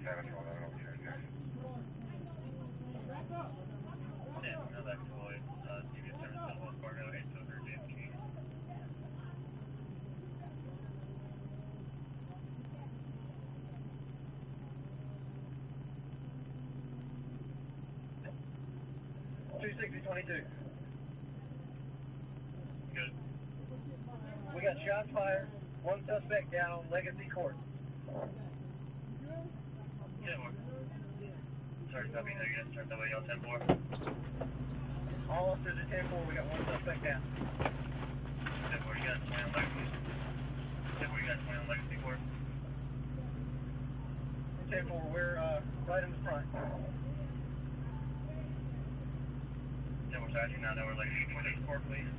Yeah, no, that's Floyd. CBS 7 Southwest Fargo, 823 James King. $260-22. Good. We got shots fired. One suspect down on Legacy Court. Yeah, more. Sorry, copy. No, you guys start that way, y'all 10-4. All officers at 10-4. We got one suspect down. 10-4, you got 20 on Legacy. 10-4, you got 20 on Legacy Court. 10-4, we're right in the front. 10-4, sorry, I do not know where Legacy Court is. Court, please.